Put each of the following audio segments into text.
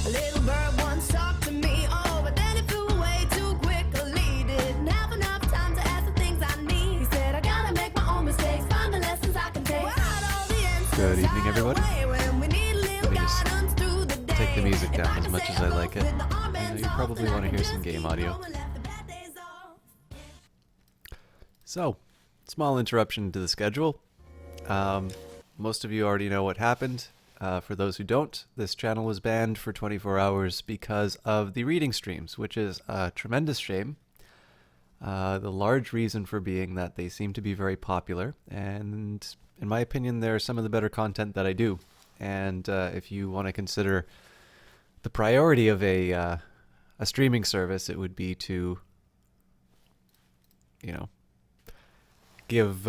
A little bird once talked to me, oh, but then it flew away too quickly. Didn't have enough time to ask the things I need. He said, I gotta make my own mistakes, find the lessons I can take. Good evening, everybody. Let me just take the music down as much as I like it. I know you probably want to hear some game audio. So, small interruption to the schedule. Most of you already know what happened. For those who don't, this channel was banned for 24 hours because of the reading streams, which is a tremendous shame. The large reason for being that they seem to be very popular, and in my opinion, they're some of the better content that I do. And if you want to consider the priority of a streaming service, it would be to, you know, give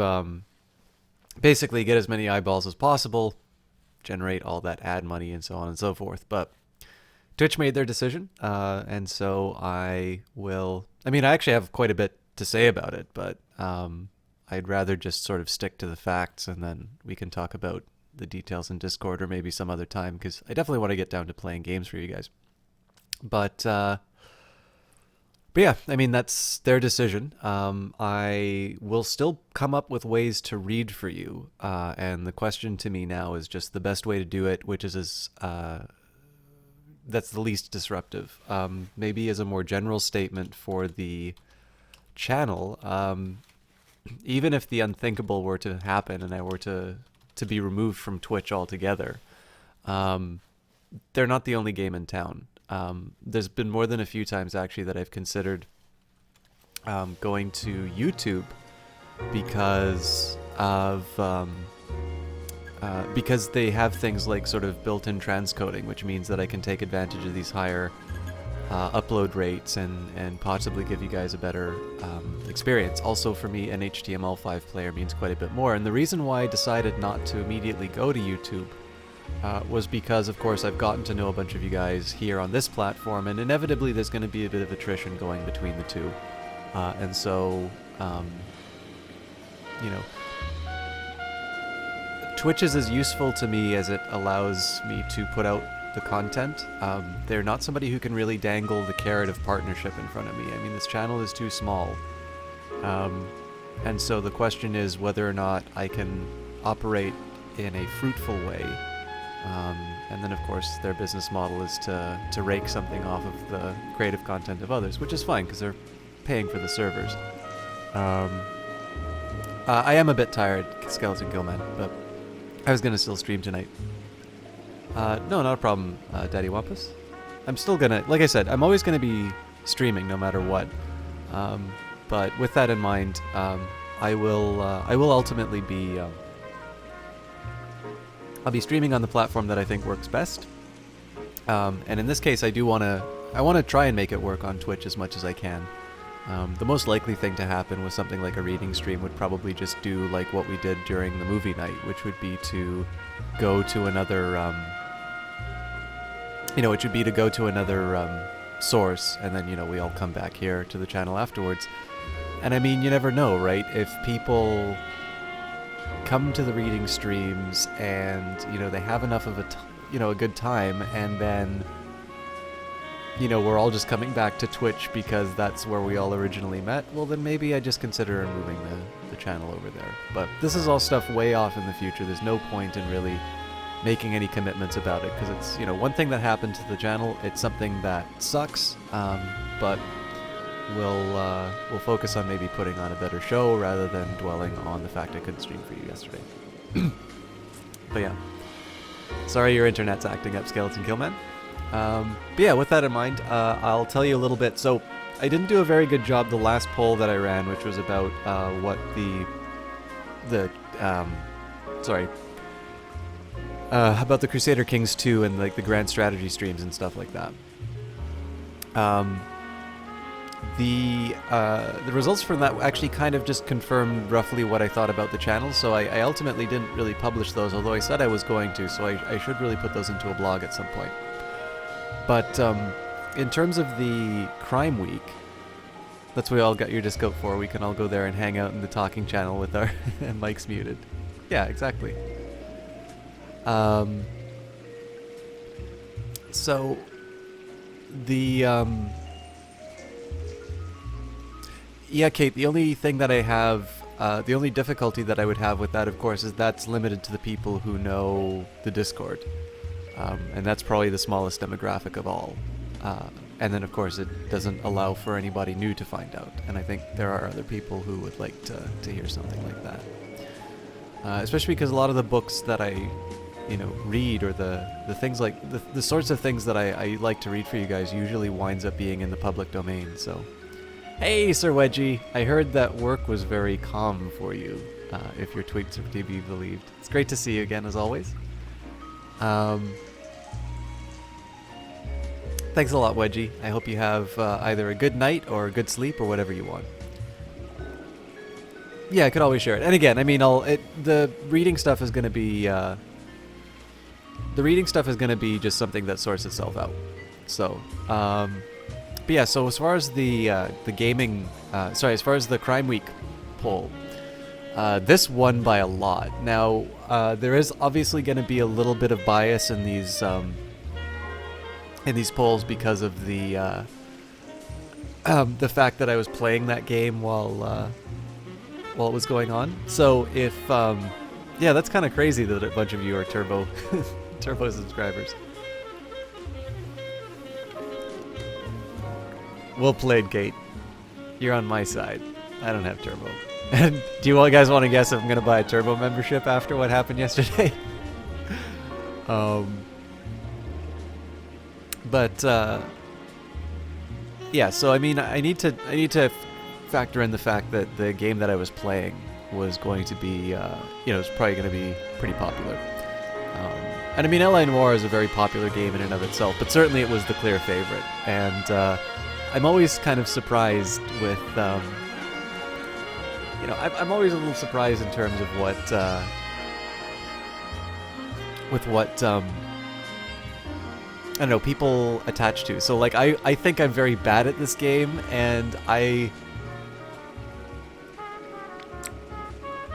basically get as many eyeballs as possible, generate all that ad money and so on and so forth. But Twitch made their decision, and so I actually have quite a bit to say about it, but I'd rather just sort of stick to the facts, and then we can talk about the details in Discord or maybe some other time, because I definitely want to get down to playing games for you guys. But yeah, I mean, that's their decision. I will still come up with ways to read for you, and the question to me now is just the best way to do it, which is that's the least disruptive. Maybe as a more general statement for the channel, even if the unthinkable were to happen and I were to be removed from Twitch altogether, they're not the only game in town. There's been more than a few times actually that I've considered going to YouTube because of because they have things like sort of built-in transcoding, which means that I can take advantage of these higher upload rates and possibly give you guys a better experience. Also for me, an HTML5 player means quite a bit more, and the reason why I decided not to immediately go to YouTube was because, of course, I've gotten to know a bunch of you guys here on this platform, and inevitably there's going to be a bit of attrition going between the two. And so, you know, Twitch is as useful to me as it allows me to put out the content. They're not somebody who can really dangle the carrot of partnership in front of me. I mean, this channel is too small. And so the question is whether or not I can operate in a fruitful way. And then, of course, their business model is to rake something off of the creative content of others, which is fine because they're paying for the servers. I am a bit tired, Skeleton Killman, but I was going to still stream tonight. No, not a problem, Daddy Wampus. I'm still gonna, like I said, I'm always gonna be streaming no matter what. But with that in mind, I will ultimately be, I'll be streaming on the platform that I think works best. And in this case, I want to try and make it work on Twitch as much as I can. The most likely thing to happen with something like a reading stream would probably just do like what we did during the movie night, which would be to go to another, source, and then, you know, we all come back here to the channel afterwards. And I mean, you never know, right? If people come to the reading streams and, you know, they have enough of a good time, and then, you know, we're all just coming back to Twitch because that's where we all originally met, well, then maybe I just consider moving the channel over there. But this is all stuff way off in the future. There's no point in really making any commitments about it, because it's, you know, one thing that happened to the channel. It's something that sucks, but we'll focus on maybe putting on a better show rather than dwelling on the fact I couldn't stream for you yesterday. But yeah, sorry your internet's acting up, Skeleton Killman. But yeah, with that in mind, I'll tell you a little bit. So I didn't do a very good job the last poll that I ran, which was about what about the Crusader Kings 2 and like the grand strategy streams and stuff like that. The results from that actually kind of just confirmed roughly what I thought about the channel, so I ultimately didn't really publish those, although I said I was going to, so I should really put those into a blog at some point. But in terms of the Crime Week, that's what we all got your Discord for. We can all go there and hang out in the talking channel with our mics muted. Yeah, exactly. So The yeah, Kate, the only thing that I have, the only difficulty that I would have with that, of course, is that's limited to the people who know the Discord. And that's probably the smallest demographic of all. And then, of course, it doesn't allow for anybody new to find out. And I think there are other people who would like to hear something like that. Especially because a lot of the books that I, read, or the things like, the sorts of things that I like to read for you guys usually winds up being in the public domain, so... Hey, Sir Wedgie! I heard that work was very calm for you, if your tweets are to be believed. It's great to see you again, as always. Thanks a lot, Wedgie. I hope you have either a good night or a good sleep or whatever you want. Yeah, I could always share it. And again, I mean, the reading stuff is going to be just something that sorts itself out. So, but yeah. So as far as the gaming, as far as the Crime Week poll, this won by a lot. Now, there is obviously going to be a little bit of bias in these polls because of the fact that I was playing that game while it was going on. So if yeah, that's kind of crazy that a bunch of you are Turbo subscribers. Well played, Kate. You're on my side. I don't have Turbo. And do you all guys want to guess if I'm gonna buy a Turbo membership after what happened yesterday? But yeah, so I mean, I need to factor in the fact that the game that I was playing was going to be, it's probably going to be pretty popular. And I mean, L.A. Noire is a very popular game in and of itself, but certainly it was the clear favorite. And I'm always kind of surprised with, I'm always a little surprised in terms of what, I don't know, people attach to. So, like, I think I'm very bad at this game, and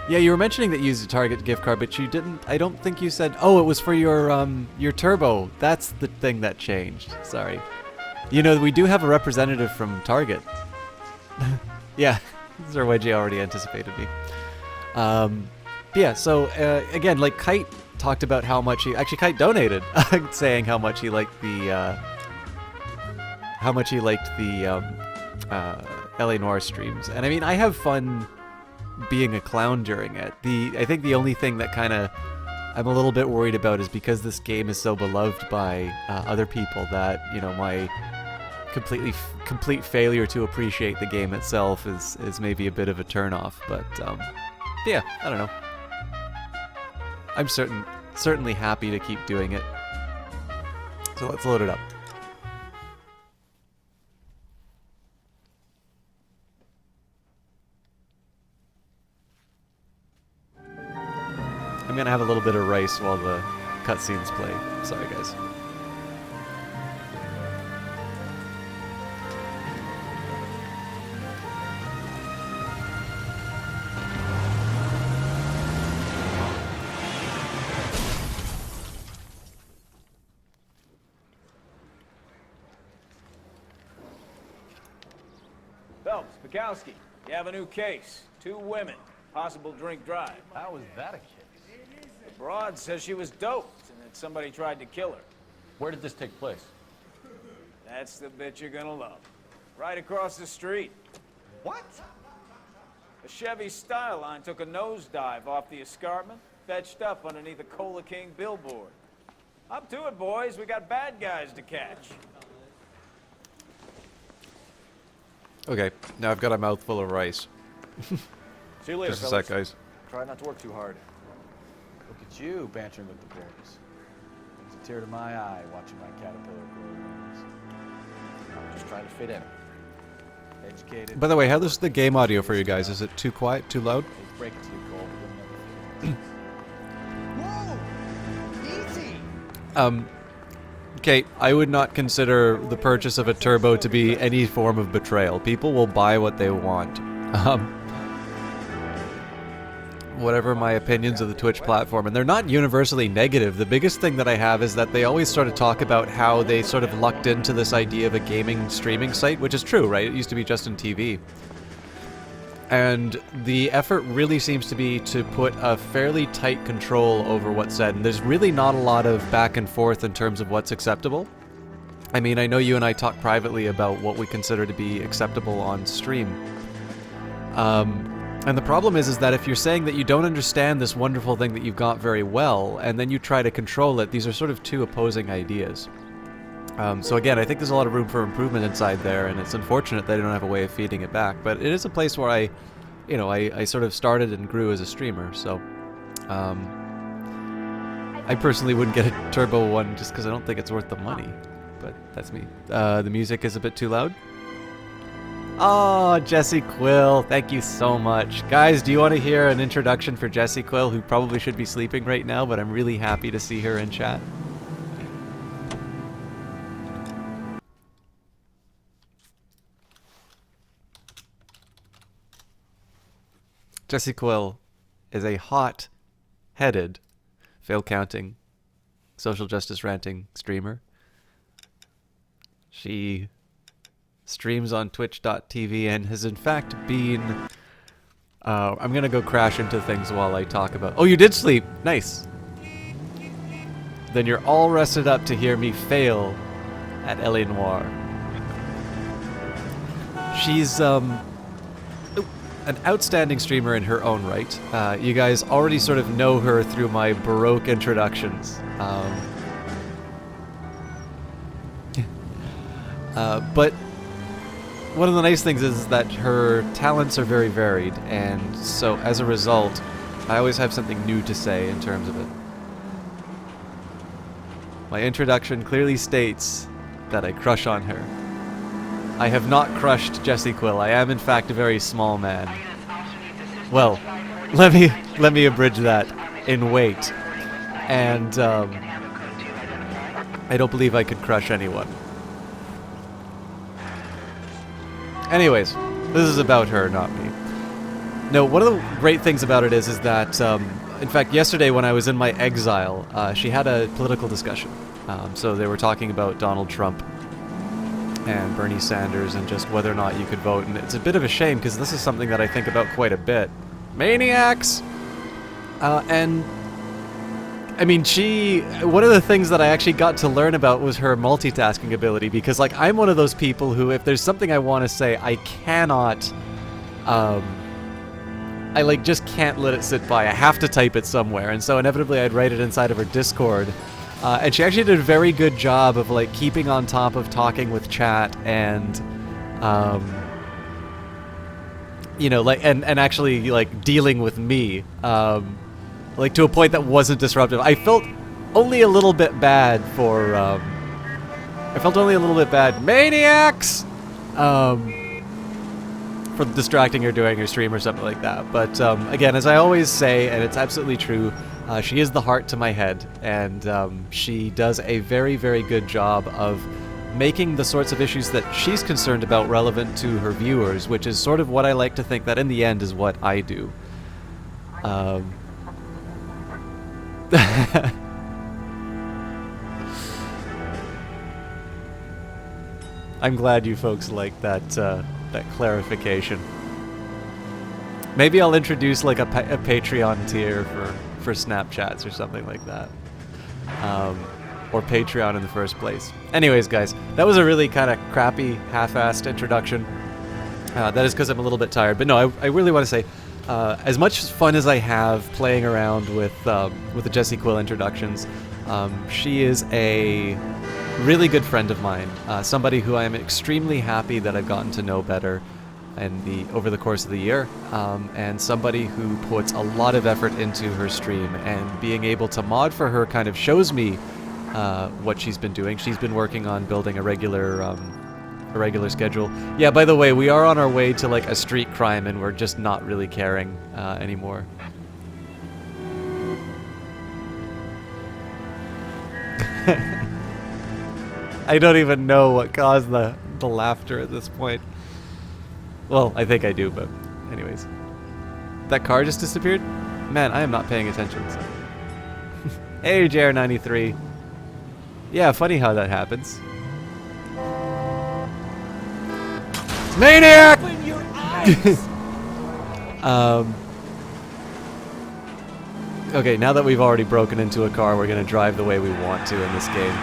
Yeah, you were mentioning that you used a Target gift card, but you didn't... I don't think you said... Oh, it was for your Turbo. That's the thing that changed. Sorry. We do have a representative from Target. Yeah, Sir Wedgie already anticipated me. Yeah, so, again, like, Kite talked about how much he... Actually, Kite donated, saying how much he liked the... LA Noire streams. And I mean, I have fun being a clown during it. I think the only thing that kind of I'm a little bit worried about is because this game is so beloved by other people that, my complete failure to appreciate the game itself is maybe a bit of a turnoff. But, yeah, I don't know. I'm certainly happy to keep doing it. So let's load it up. I'm gonna have a little bit of rice while the cutscenes play. Sorry, guys. Phelps, Bukowski, you have a new case. 2 women, possible drink drive. How was that a case? The broad says she was doped and that somebody tried to kill her. Where did this take place? That's the bit you're gonna love. Right across the street. What? A Chevy Styline took a nosedive off the escarpment, fetched up underneath a Cola King billboard. Up to it, boys. We got bad guys to catch. Okay, now I've got a mouthful of rice. See you later, Just a sec, fellas. guys. Try not to work too hard. Look at you, bantering with the boys. Brings a tear to my eye watching my caterpillar grow wings. I'm just trying to fit in. Educated. By the way, how is the game audio for you guys? Is it too quiet, too loud? Let's break it to you, Cole. Whoa! Easy! Okay, I would not consider the purchase of a Turbo to be any form of betrayal. People will buy what they want. whatever my opinions of the Twitch platform, and they're not universally negative. The biggest thing that I have is that they always sort of talk about how they sort of lucked into this idea of a gaming streaming site, which is true, right? It used to be just in TV. And the effort really seems to be to put a fairly tight control over what's said, and there's really not a lot of back and forth in terms of what's acceptable. I mean, I know you and I talk privately about what we consider to be acceptable on stream. And the problem is that if you're saying that you don't understand this wonderful thing that you've got very well, and then you try to control it, these are sort of two opposing ideas. So again, I think there's a lot of room for improvement inside there, and it's unfortunate that I don't have a way of feeding it back. But it is a place where I sort of started and grew as a streamer, so... I personally wouldn't get a turbo one just because I don't think it's worth the money. But that's me. The music is a bit too loud. Oh, Jessie Quill, thank you so much. Guys, do you want to hear an introduction for Jessie Quill, who probably should be sleeping right now, but I'm really happy to see her in chat? Jessie Quill is a hot-headed, fail-counting, social justice ranting streamer. She streams on twitch.tv and has in fact been... I'm gonna go crash into things while I talk about... Oh, you did sleep! Nice! Then you're all rested up to hear me fail at L.A. Noire. She's, an outstanding streamer in her own right. You guys already sort of know her through my Baroque introductions. But one of the nice things is that her talents are very varied, and so as a result, I always have something new to say in terms of it. My introduction clearly states that I crush on her. I have not crushed Jessie Quill. I am in fact a very small man. Well, let me abridge that in weight. And I don't believe I could crush anyone. Anyways, this is about her, not me. No, one of the great things about it is that, in fact, yesterday when I was in my exile, she had a political discussion. So they were talking about Donald Trump and Bernie Sanders and just whether or not you could vote. And it's a bit of a shame because this is something that I think about quite a bit. Maniacs! And I mean, one of the things that I actually got to learn about was her multitasking ability, because, like, I'm one of those people who, if there's something I want to say, I cannot, I, like, just can't let it sit by. I have to type it somewhere, and so inevitably I'd write it inside of her Discord. And she actually did a very good job of, like, keeping on top of talking with chat and, you know, like, and actually, like, dealing with me. Like, to a point that wasn't disruptive. I felt only a little bit bad for, Maniacs! For distracting her during her stream or something like that. But, again, as I always say, and it's absolutely true, she is the heart to my head, and she does a very, very good job of making the sorts of issues that she's concerned about relevant to her viewers, which is sort of what I like to think that in the end is what I do. I'm glad you folks like that that clarification. Maybe I'll introduce like a Patreon tier for Snapchats or something like that, or Patreon in the first place. Anyways, guys, that was a really kind of crappy, half-assed introduction. That is because I'm a little bit tired, but no, I really want to say. As much fun as I have playing around with the Jessie Quill introductions, she is a really good friend of mine, somebody who I am extremely happy that I've gotten to know better over the course of the year, and somebody who puts a lot of effort into her stream, and being able to mod for her kind of shows me what she's been doing. She's been working on building a regular schedule. Yeah, by the way, we are on our way to like a street crime, and we're just not really caring anymore. I don't even know what caused the laughter at this point. Well, I think I do, but anyways. That car just disappeared? Man, I am not paying attention. So. Hey, JR93. Yeah, funny how that happens. Maniac! Open your eyes! Okay, now that we've already broken into a car, we're gonna drive the way we want to in this game.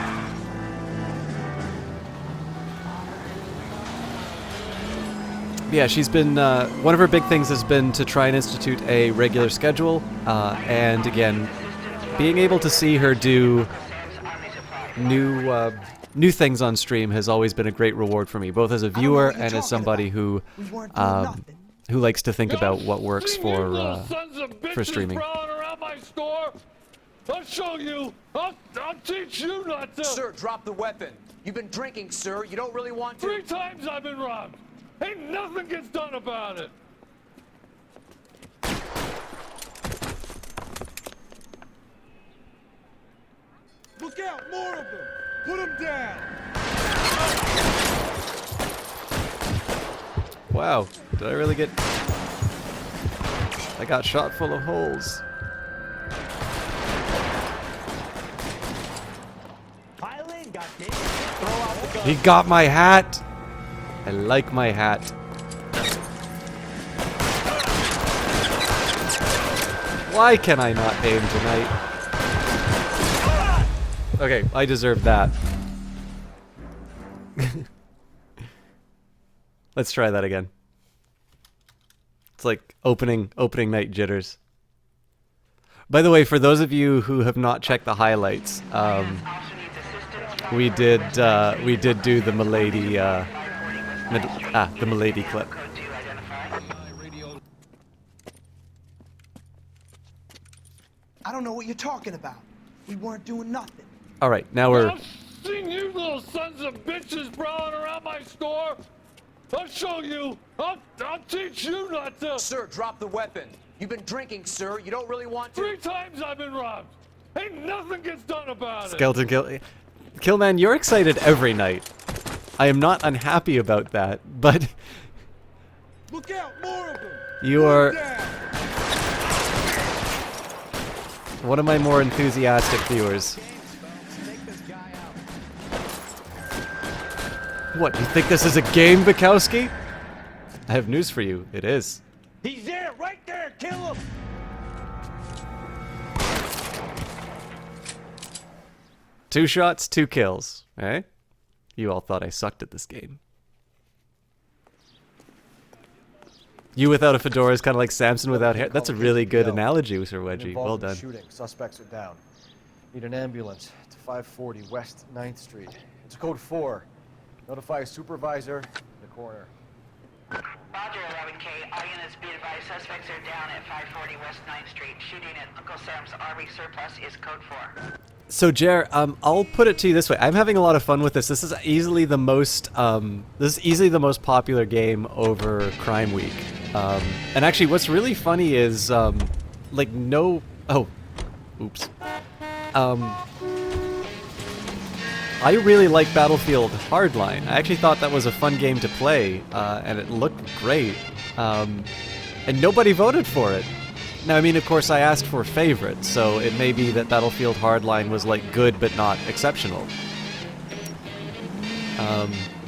Yeah, she's been, one of her big things has been to try and institute a regular schedule, and again, being able to see her do new things on stream has always been a great reward for me, both as a viewer and as somebody who likes to think about what works for streaming. Around my store? I'll show you. I'll teach you not to. Sir, drop the weapon. You've been drinking, sir. You don't really want to. 3 times I've been robbed. Ain't nothing gets done about it. Look out! More of them! Put them down! Wow, did I really get... I got shot full of holes. Pile in, goddammit! Throw out the gun. He got my hat! I like my hat. Why can I not aim tonight? Okay, I deserve that. Let's try that again. It's like opening night jitters. By the way, for those of you who have not checked the highlights, we did do the Milady the Milady clip. I don't know what you're talking about. We weren't doing nothing. All right, now we're. I've seen you little sons of bitches prowling around my store. I'll show you. I'll teach you not to. Sir, drop the weapon. You've been drinking, sir. You don't really want to. 3 times I've been robbed. Ain't nothing gets done about it. Skeleton kill. Killman, you're excited every night. I am not unhappy about that, but Look out! More of them! you Put 'em are down! one of my more enthusiastic viewers. What, you think this is a game, Bukowski? I have news for you. It is. He's there! Right there! Kill him! Two shots, 2 kills. Eh? You all thought I sucked at this game. You without a fedora is kind of like Samson without hair. That's a really good analogy, Sir Wedgie. Well Involved in done. Shooting. Suspects are down. Need an ambulance to 540 West 9th Street. It's code 4. Notify a supervisor in the corner. Roger, 11K. All units be advised, suspects are down at 540 West 9th Street. Shooting at Uncle Sam's RV surplus is code 4. So, Jer, I'll put it to you this way. I'm having a lot of fun with this. This is easily the most popular game over Crime Week. And actually, what's really funny is, like, no... Oh. Oops. I really like Battlefield Hardline. I actually thought that was a fun game to play, and it looked great. And nobody voted for it. Now, I mean, of course, I asked for favorite, so it may be that Battlefield Hardline was, like, good but not exceptional.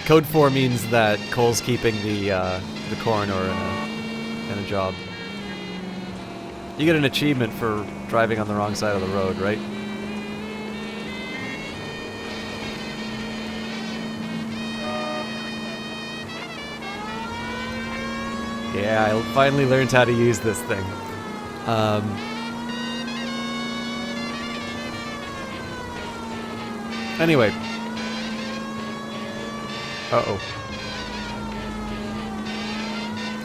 Code 4 means that Cole's keeping the coroner in a job. You get an achievement for driving on the wrong side of the road, right? Yeah, I finally learned how to use this thing. Anyway. Uh-oh.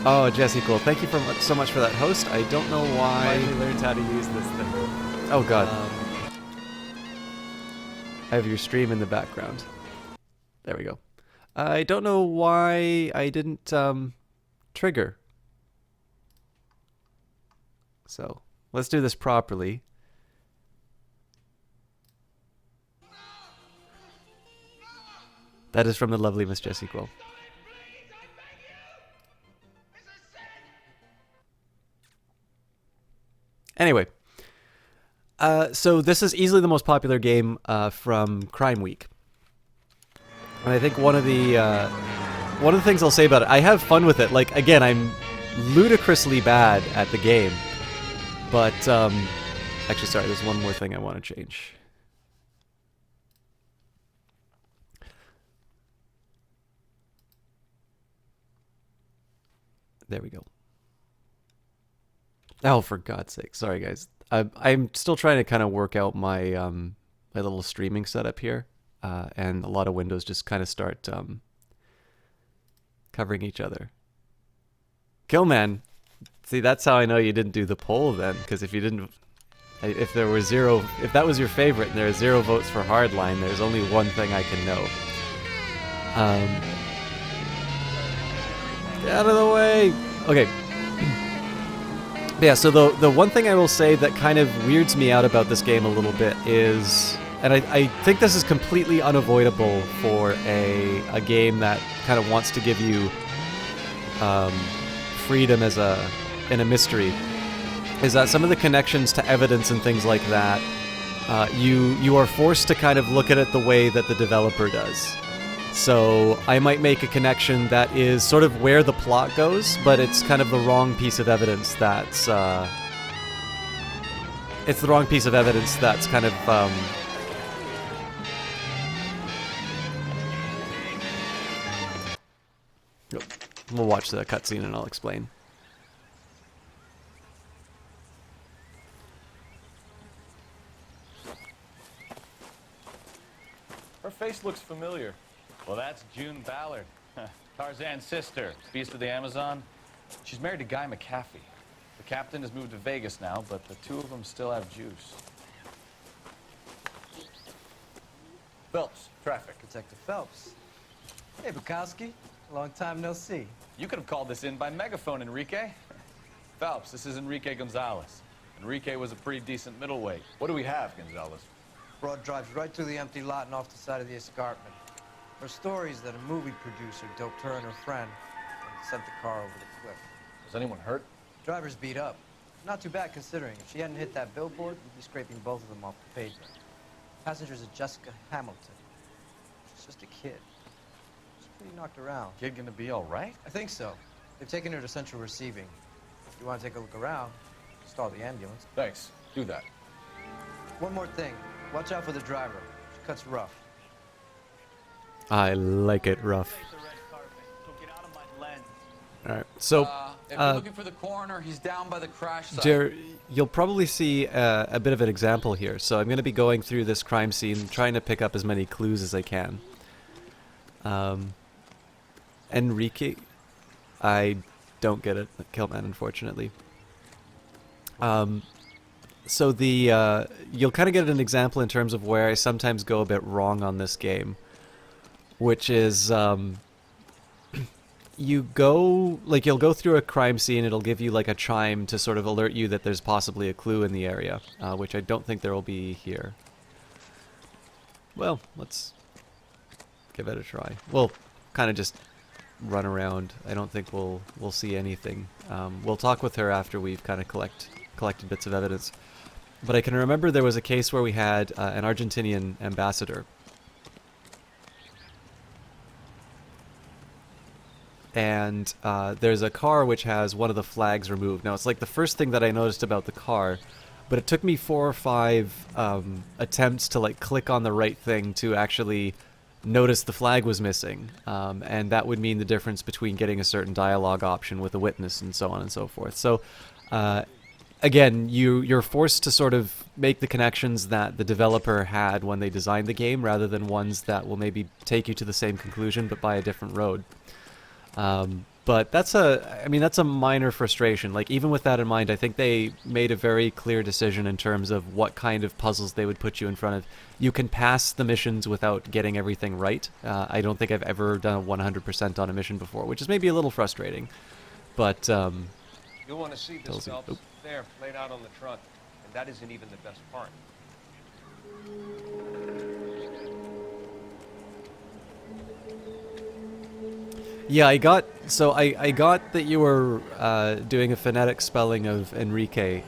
Oh, Jesse, cool. Thank you so much for that host. I don't know why... Finally learned how to use this thing. Oh, God. I have your stream in the background. There we go. I don't know why I didn't, trigger. So, let's do this properly. That is from the lovely Miss Jessie Quill. Anyway, so this is easily the most popular game from Crime Week. And I think one of the things I'll say about it, I have fun with it. Like, again, I'm ludicrously bad at the game. But, actually, sorry, there's one more thing I want to change. There we go. Oh, for God's sake. Sorry, guys. I'm still trying to kind of work out my my little streaming setup here. And a lot of windows just kind of start covering each other. Killman. See, that's how I know you didn't do the poll then. Because if you didn't... If there were zero... If that was your favorite and there are 0 votes for Hardline, there's only one thing I can know. Get out of the way! Okay. Yeah, so the one thing I will say that kind of weirds me out about this game a little bit is... And I think this is completely unavoidable for a game that kind of wants to give you freedom in a mystery, is that some of the connections to evidence and things like that, you are forced to kind of look at it the way that the developer does. So I might make a connection that is sort of where the plot goes, but it's kind of the wrong piece of evidence that's... it's the wrong piece of evidence that's kind of... We'll watch the cutscene and I'll explain. Her face looks familiar. Well, that's June Ballard, Tarzan's sister, Beast of the Amazon. She's married to Guy McAfee. The captain has moved to Vegas now, but the two of them still have juice. Phelps, traffic. Detective Phelps. Hey, Bukowski. Long time no see. You could have called this in by megaphone, Enrique. Phelps, this is Enrique Gonzalez. Enrique was a pretty decent middleweight. What do we have, Gonzalez? Broad drives right through the empty lot and off the side of the escarpment. Her story is that a movie producer doped her and her friend and sent the car over the cliff. Was anyone hurt? Driver's beat up. Not too bad considering. If she hadn't hit that billboard, we'd be scraping both of them off the pavement. Passenger's a Jessica Hamilton. She's just a kid. She's pretty knocked around. Kid gonna be all right? I think so. They've taken her to central receiving. If you want to take a look around, stall the ambulance. Thanks. Do that. One more thing. Watch out for the driver. She cuts rough. I like it rough. Alright, so... if you're looking for the coroner, he's down by the crash site. Jer, you'll probably see a bit of an example here. So I'm going to be going through this crime scene, trying to pick up as many clues as I can. Enrique... I don't get it, Killman, unfortunately. So the you'll kind of get an example in terms of where I sometimes go a bit wrong on this game, which is you'll go through a crime scene, it'll give you like a chime to sort of alert you that there's possibly a clue in the area, which I don't think there will be here. Well, let's give it a try. We'll kind of just run around. I don't think we'll see anything. We'll talk with her after we've kind of collected bits of evidence. But I can remember there was a case where we had an Argentinian ambassador. And there's a car which has one of the flags removed. Now, it's like the first thing that I noticed about the car, but it took me 4 or 5 attempts to like click on the right thing to actually notice the flag was missing. And that would mean the difference between getting a certain dialogue option with a witness and so on and so forth. So, again, you're forced to sort of make the connections that the developer had when they designed the game rather than ones that will maybe take you to the same conclusion but by a different road. But that's a minor frustration. Like, even with that in mind, I think they made a very clear decision in terms of what kind of puzzles they would put you in front of. You can pass the missions without getting everything right. I don't think I've ever done a 100% on a mission before, which is maybe a little frustrating. But, You'll want to see this, Phelps. Oop. There, laid out on the truck. And that isn't even the best part. Yeah, I got that you were doing a phonetic spelling of Enrique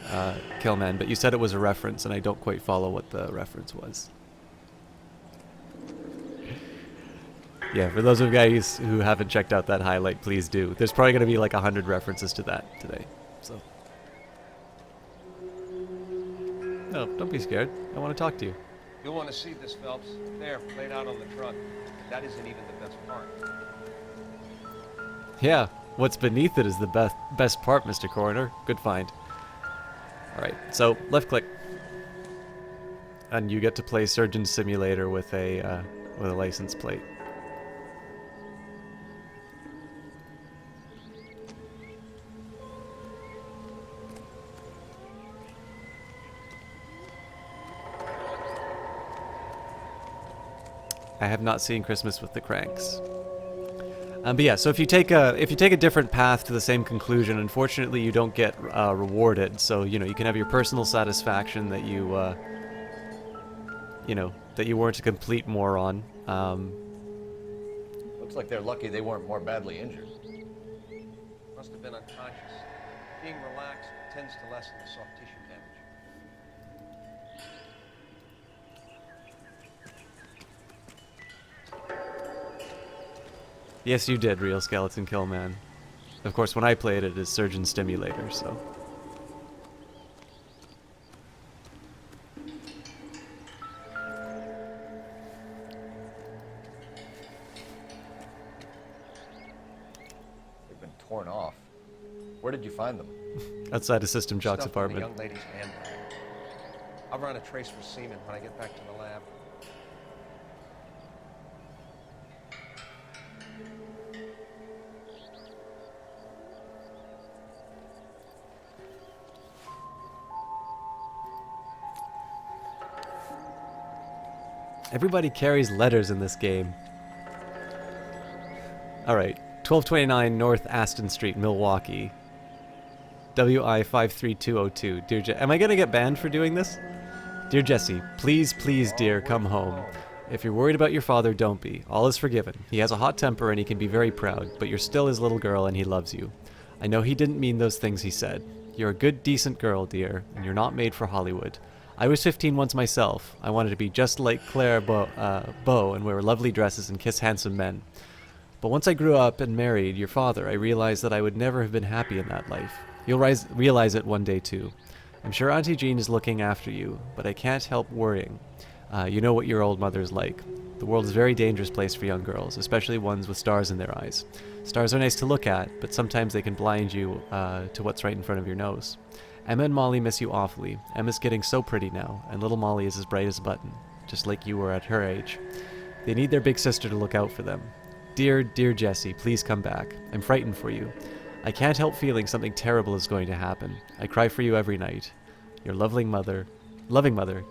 Killman, but you said it was a reference, and I don't quite follow what the reference was. Yeah, for those of you guys who haven't checked out that highlight, please do. There's probably going to be like 100 references to that today. So, no, don't be scared. I want to talk to you. You'll want to see this, Phelps. There, laid out on the truck. That isn't even the best part. Yeah, what's beneath it is the best part, Mr. Coroner. Good find. All right, so left click, and you get to play Surgeon Simulator with a license plate. I have not seen Christmas with the Cranks. But yeah, so if you take a different path to the same conclusion, unfortunately you don't get rewarded. So you can have your personal satisfaction that you that you weren't a complete moron. Looks like they're lucky they weren't more badly injured. Must have been unconscious. Being relaxed tends to lessen the soft tissue damage. Yes, you did, Real Skeleton Kill Man. Of course, when I played it as Surgeon Stimulator, so. They've been torn off. Where did you find them? Outside of System Jock's Stuff in the apartment. young lady's handbag. I'll run a trace for semen when I get back to the lab. Everybody carries letters in this game. Alright, 1229 North Aston Street, Milwaukee. WI 53202. Am I gonna get banned for doing this? Dear Jesse, please, please, dear, come home. If you're worried about your father, don't be. All is forgiven. He has a hot temper and he can be very proud, but you're still his little girl and he loves you. I know he didn't mean those things he said. You're a good, decent girl, dear, and you're not made for Hollywood. I was 15 once myself. I wanted to be just like Claire Beau and wear lovely dresses and kiss handsome men. But once I grew up and married your father, I realized that I would never have been happy in that life. You'll realize it one day too. I'm sure Auntie Jean is looking after you, but I can't help worrying. You know what your old mother's like. The world is a very dangerous place for young girls, especially ones with stars in their eyes. Stars are nice to look at, but sometimes they can blind you to what's right in front of your nose. Emma and Molly miss you awfully. Emma's getting so pretty now, and little Molly is as bright as a button, just like you were at her age. They need their big sister to look out for them. Dear, dear Jesse, please come back. I'm frightened for you. I can't help feeling something terrible is going to happen. I cry for you every night. Your loving mother,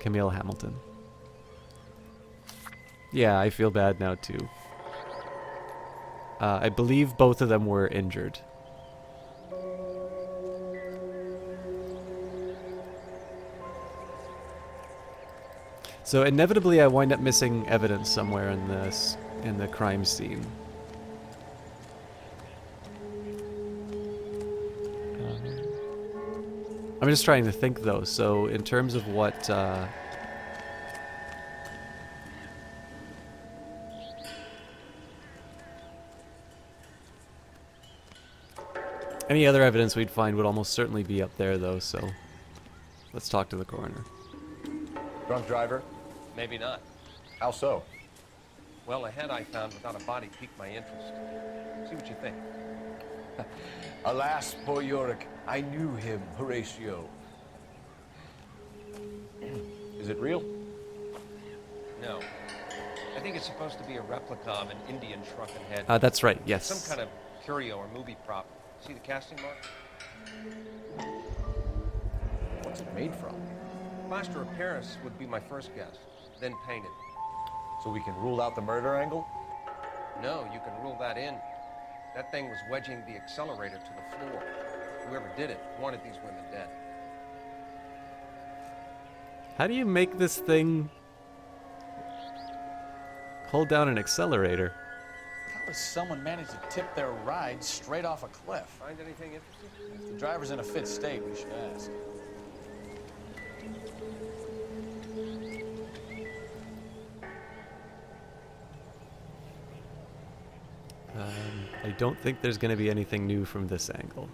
Camille Hamilton. Yeah, I feel bad now too. I believe both of them were injured. So inevitably I wind up missing evidence somewhere in the crime scene. I'm just trying to think though, so in terms of what any other evidence we'd find would almost certainly be up there though, so let's talk to the coroner. Drunk driver? Maybe not. How so? Well, a head I found without a body piqued my interest. See what you think. Alas, poor Yorick. I knew him, Horatio. Is it real? No. I think it's supposed to be a replica of an Indian shrunken head. That's right, yes. Some kind of curio or movie prop. See the casting mark? What's it made from? Plaster of Paris would be my first guess, then painted. So we can rule out the murder angle? No, you can rule that in. That thing was wedging the accelerator to the floor. Whoever did it wanted these women dead. How do you make this thing hold down an accelerator? How does someone manage to tip their ride straight off a cliff? Find anything interesting? If the driver's in a fit state, we should ask. I don't think there's going to be anything new from this angle.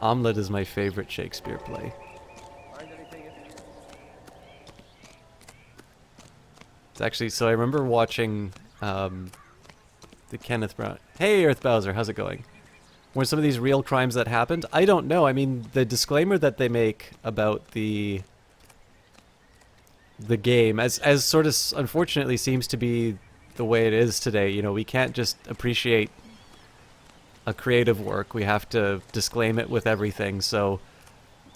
Omelette is my favorite Shakespeare play. Find anything interesting? It's actually, so I remember watching the Kenneth Brown. Hey, Earth Bowser, how's it going? Were some of these real crimes that happened? I don't know. I mean, the disclaimer that they make about the game, as sort of unfortunately seems to be the way it is today. You know, we can't just appreciate a creative work. We have to disclaim it with everything. So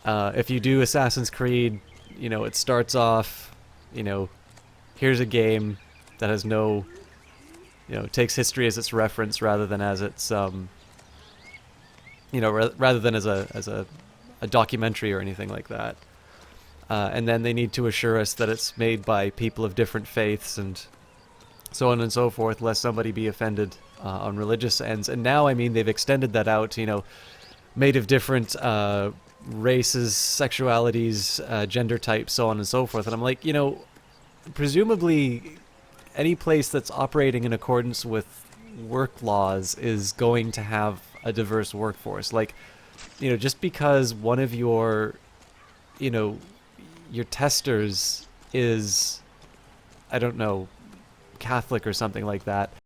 if you do Assassin's Creed, you know, it starts off, you know, here's a game that has no, you know, takes history as its reference rather than as its, you know, rather than as a documentary or anything like that. And then they need to assure us that it's made by people of different faiths and so on and so forth, lest somebody be offended on religious ends. And now, I mean, they've extended that out to, you know, made of different races, sexualities, gender types, so on and so forth. And I'm like, you know, presumably any place that's operating in accordance with work laws is going to have a diverse workforce. Like, you know, just because one of your, you know, your testers is, I don't know, Catholic or something like that,